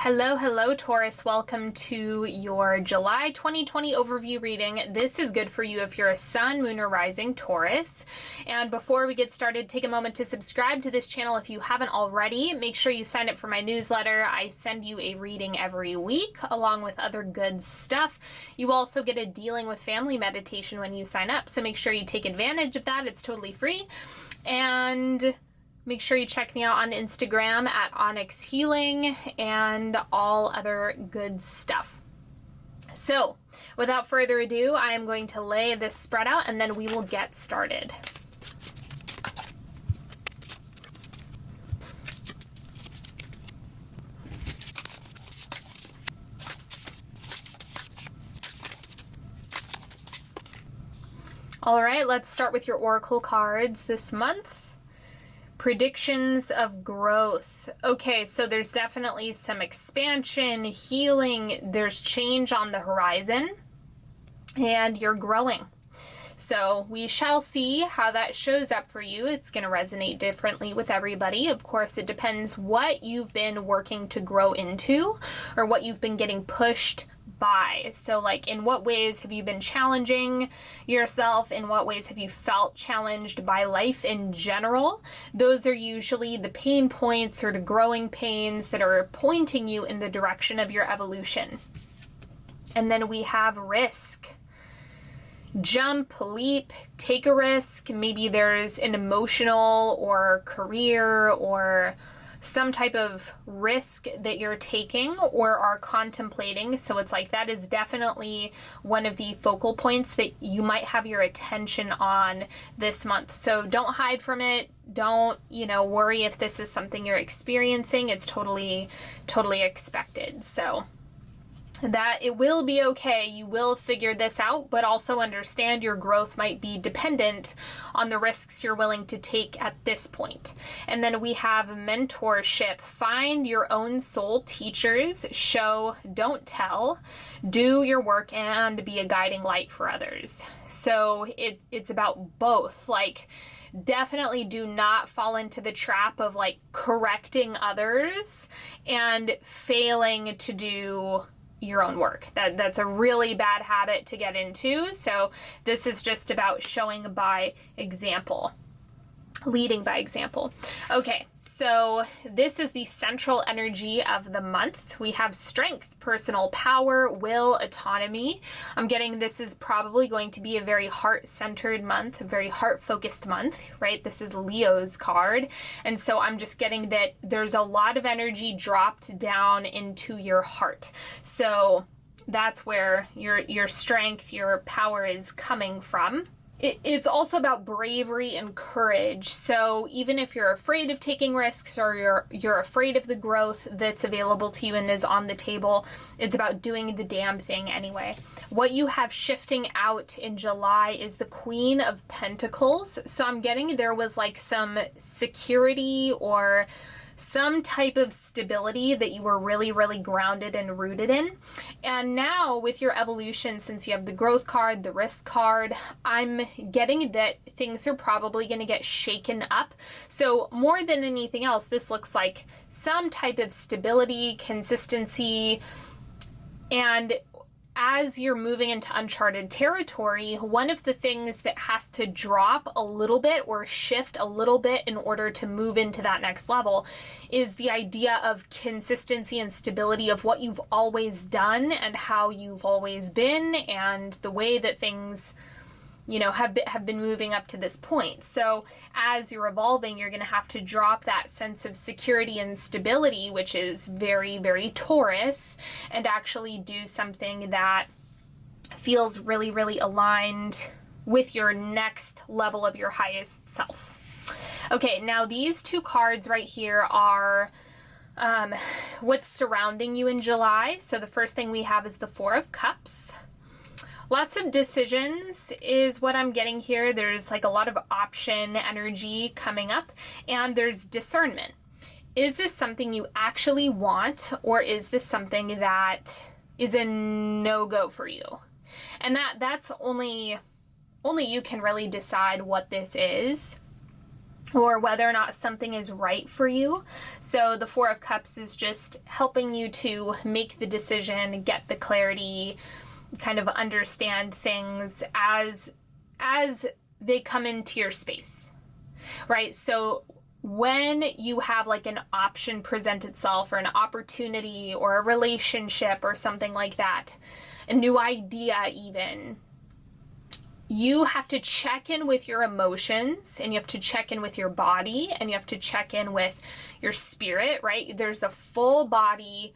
Hello, Taurus. Welcome to your July 2020 overview reading. This is good for you if you're a sun, moon, or rising Taurus. And before we get started, take a moment to subscribe to this channel if you haven't already. Make sure you sign up for my newsletter. I send you a reading every week along with other good stuff. You also get a dealing with family meditation when you sign up, so make sure you take advantage of that. It's totally free. And make sure you check me out on Instagram at Onyx Healing and all other good stuff. So, without further ado, I am going to lay this spread out and then we will get started. All right, let's start with your oracle cards this month. Predictions of growth. Okay, so there's definitely some expansion, healing, there's change on the horizon, and you're growing. So we shall see how that shows up for you. It's going to resonate differently with everybody. Of course, it depends what you've been working to grow into or what you've been getting pushed by. So like, in what ways have you been challenging yourself? In what ways have you felt challenged by life in general? Those are usually the pain points or the growing pains that are pointing you in the direction of your evolution. And then we have risk. Jump, leap, take a risk. Maybe there's an emotional or career or some type of risk that you're taking or are contemplating. So it's like that is definitely one of the focal points that you might have your attention on this month. So don't hide from it. Don't, worry if this is something you're experiencing. It's totally expected. So that it will be okay. You will figure this out, but also understand your growth might be dependent on the risks you're willing to take at this point. And then we have mentorship. Find your own soul teachers. Show, don't tell. Do your work and be a guiding light for others. So it's about both. Like, definitely do not fall into the trap of like correcting others and failing to do your own work. That's a really bad habit to get into. So this is just about showing by example, leading by example. Okay, so this is the central energy of the month. We have strength, personal power, will, autonomy. I'm getting this is probably going to be a very heart-centered month, a very heart-focused month, right? This is Leo's card. And so I'm just getting that there's a lot of energy dropped down into your heart. So that's where your strength, your power is coming from. It's also about bravery and courage. So even if you're afraid of taking risks or you're afraid of the growth that's available to you and is on the table, it's about doing the damn thing anyway. What you have shifting out in July is the Queen of Pentacles. So I'm getting there was like some security or some type of stability that you were really, really grounded and rooted in. And now with your evolution, since you have the growth card, the risk card, I'm getting that things are probably going to get shaken up. So more than anything else, this looks like some type of stability, consistency, and as you're moving into uncharted territory, one of the things that has to drop a little bit or shift a little bit in order to move into that next level is the idea of consistency and stability of what you've always done and how you've always been and the way that things have been moving up to this point. So as you're evolving, you're going to have to drop that sense of security and stability, which is very, very Taurus, and actually do something that feels really, really aligned with your next level of your highest self. Okay, now these two cards right here are what's surrounding you in July. So the first thing we have is the Four of Cups. Lots of decisions is what I'm getting here. There's like a lot of option energy coming up, and there's discernment. Is this something you actually want, or is this something that is a no-go for you? And that's only you can really decide what this is. or whether or not something is right for you. So the Four of Cups is just helping you to make the decision, get the clarity, kind of understand things as they come into your space, right? So when you have like an option present itself, or an opportunity, or a relationship, or something like that, a new idea even, you have to check in with your emotions, and you have to check in with your body, and you have to check in with your spirit, right? There's a full body,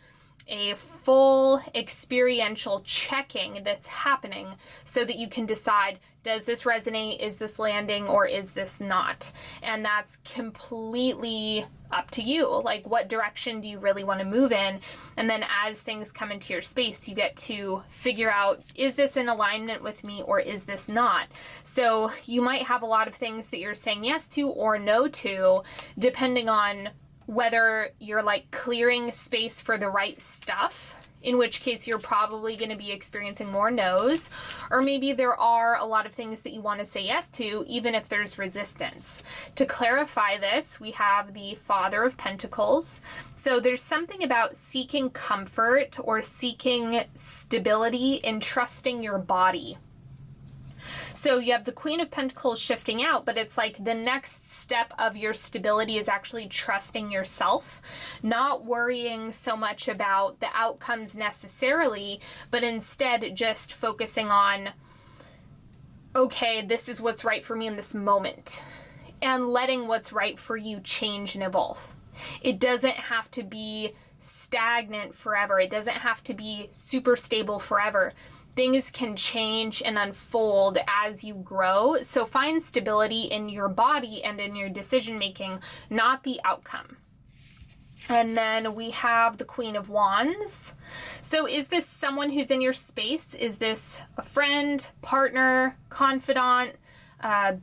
a full experiential checking that's happening so that you can decide, does this resonate? Is this landing, or is this not? And that's completely up to you. Like, what direction do you really want to move in? And then as things come into your space, you get to figure out, is this in alignment with me, or is this not? So you might have a lot of things that you're saying yes to or no to, depending on whether you're like clearing space for the right stuff, in which case you're probably going to be experiencing more no's, or maybe there are a lot of things that you want to say yes to, even if there's resistance. To clarify this, we have the Father of Pentacles. So there's something about seeking comfort or seeking stability in trusting your body. So you have the Queen of Pentacles shifting out, but it's like the next step of your stability is actually trusting yourself, not worrying so much about the outcomes necessarily, but instead just focusing on, okay, this is what's right for me in this moment, and letting what's right for you change and evolve. It doesn't have to be stagnant forever. It doesn't have to be super stable forever. Things can change and unfold as you grow. So find stability in your body and in your decision making, not the outcome. And then we have the Queen of Wands. So is this someone who's in your space? Is this a friend, partner, confidant,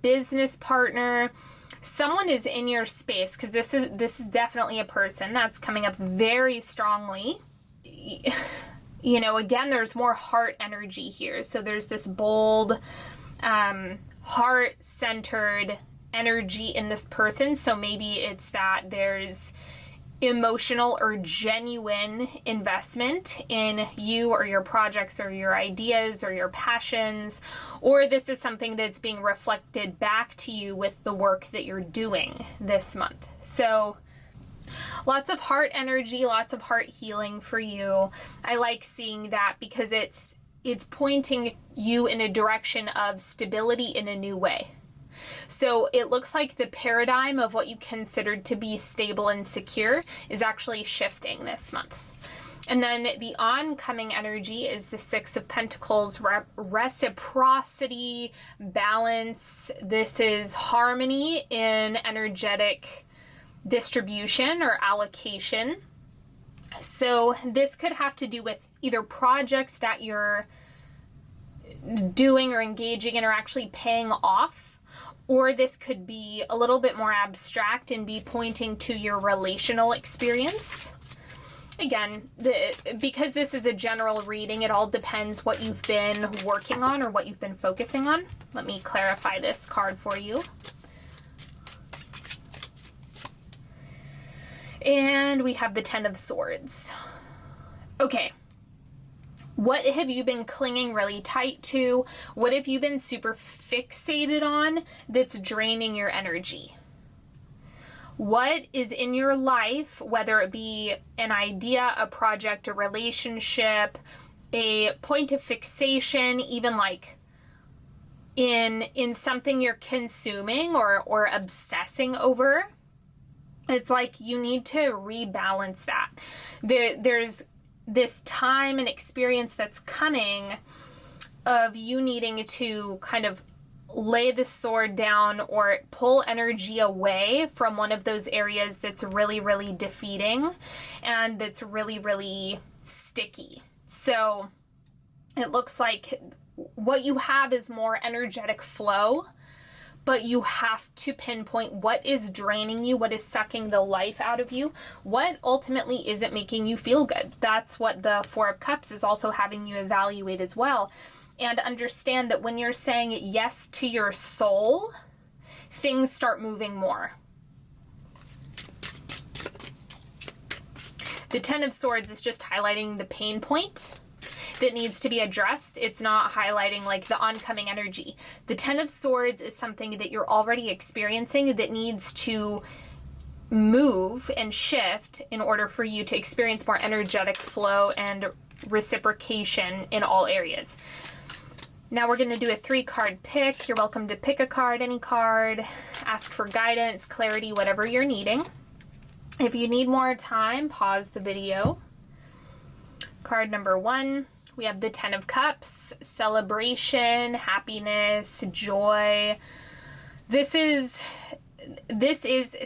business partner? Someone is in your space, because this is definitely a person that's coming up very strongly. You know, again, there's more heart energy here. So there's this bold, heart-centered energy in this person. So maybe it's that there's emotional or genuine investment in you or your projects or your ideas or your passions, or this is something that's being reflected back to you with the work that you're doing this month. So lots of heart energy, lots of heart healing for you. I like seeing that because it's pointing you in a direction of stability in a new way. So it looks like the paradigm of what you considered to be stable and secure is actually shifting this month. And then the oncoming energy is the Six of Pentacles, reciprocity, balance. This is harmony in energetic distribution or allocation. So this could have to do with either projects that you're doing or engaging in or actually paying off, or this could be a little bit more abstract and be pointing to your relational experience. Again, because this is a general reading, it all depends what you've been working on or what you've been focusing on. Let me clarify this card for you. And we have the Ten of Swords. Okay. What have you been clinging really tight to? What have you been super fixated on that's draining your energy? What is in your life, whether it be an idea, a project, a relationship, a point of fixation, even like in something you're consuming or obsessing over? It's like you need to rebalance that. There's this time and experience that's coming of you needing to kind of lay the sword down or pull energy away from one of those areas that's really, really defeating and that's really, really sticky. So it looks like what you have is more energetic flow, but you have to pinpoint what is draining you, what is sucking the life out of you, what ultimately isn't making you feel good. That's what the Four of Cups is also having you evaluate as well. And understand that when you're saying yes to your soul, things start moving more. The Ten of Swords is just highlighting the pain point that needs to be addressed. It's not highlighting like the oncoming energy. The Ten of Swords is something that you're already experiencing that needs to move and shift in order for you to experience more energetic flow and reciprocation in all areas. Now we're going to do a 3-card pick. You're welcome to pick a card, any card, ask for guidance, clarity, whatever you're needing. If you need more time, pause the video. Card number 1, we have the Ten of Cups, celebration, happiness, joy. This is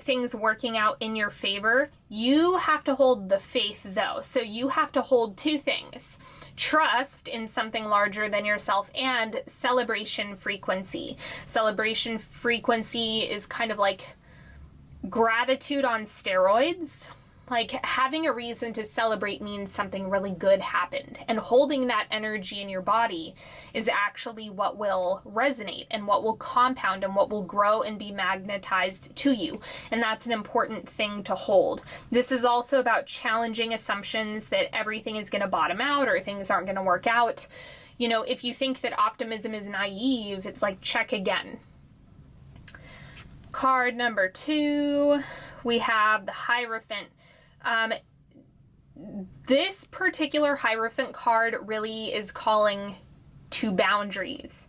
things working out in your favor. You have to hold the faith though. So you have to hold 2 things. Trust in something larger than yourself and celebration frequency. Celebration frequency is kind of like gratitude on steroids. Like having a reason to celebrate means something really good happened, and holding that energy in your body is actually what will resonate and what will compound and what will grow and be magnetized to you. And that's an important thing to hold. This is also about challenging assumptions that everything is going to bottom out or things aren't going to work out. You know, if you think that optimism is naive, it's like check again. Card number 2, we have the Hierophant. This particular Hierophant card really is calling to boundaries.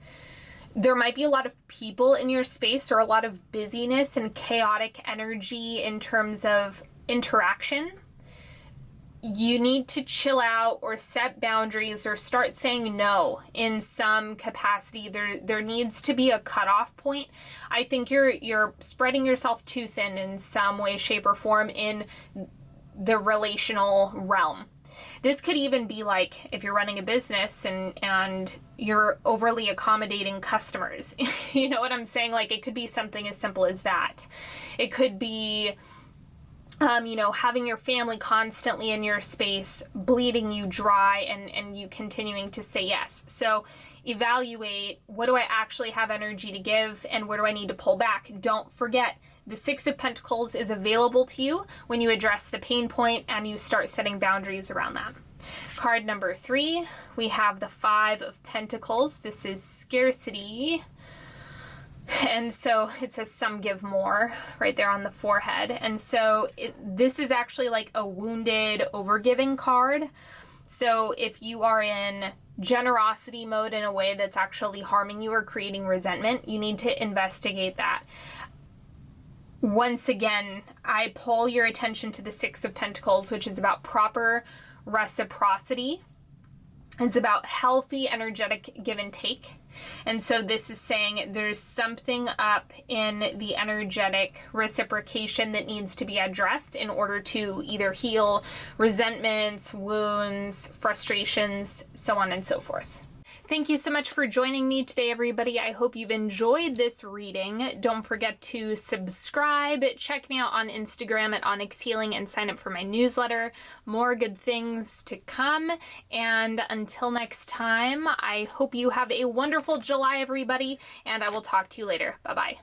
There might be a lot of people in your space or a lot of busyness and chaotic energy in terms of interaction. You need to chill out or set boundaries or start saying no in some capacity. There needs to be a cutoff point. I think you're spreading yourself too thin in some way, shape, or form in the relational realm. This could even be like if you're running a business and you're overly accommodating customers. You know what I'm saying? Like it could be something as simple as that. It could be you know, having your family constantly in your space, bleeding you dry and you continuing to say yes. So evaluate, what do I actually have energy to give and where do I need to pull back? Don't forget, the 6 of Pentacles is available to you when you address the pain point and you start setting boundaries around that. Card number 3, we have the 5 of Pentacles. This is scarcity. And so it says some give more right there on the forehead. And so this is actually like a wounded overgiving card. So if you are in generosity mode in a way that's actually harming you or creating resentment, you need to investigate that. Once again, I pull your attention to the 6 of Pentacles, which is about proper reciprocity. It's about healthy, energetic give and take. And so this is saying there's something up in the energetic reciprocation that needs to be addressed in order to either heal resentments, wounds, frustrations, so on and so forth. Thank you so much for joining me today, everybody. I hope you've enjoyed this reading. Don't forget to subscribe. Check me out on Instagram at Onyx Healing and sign up for my newsletter. More good things to come. And until next time, I hope you have a wonderful July, everybody, and I will talk to you later. Bye-bye.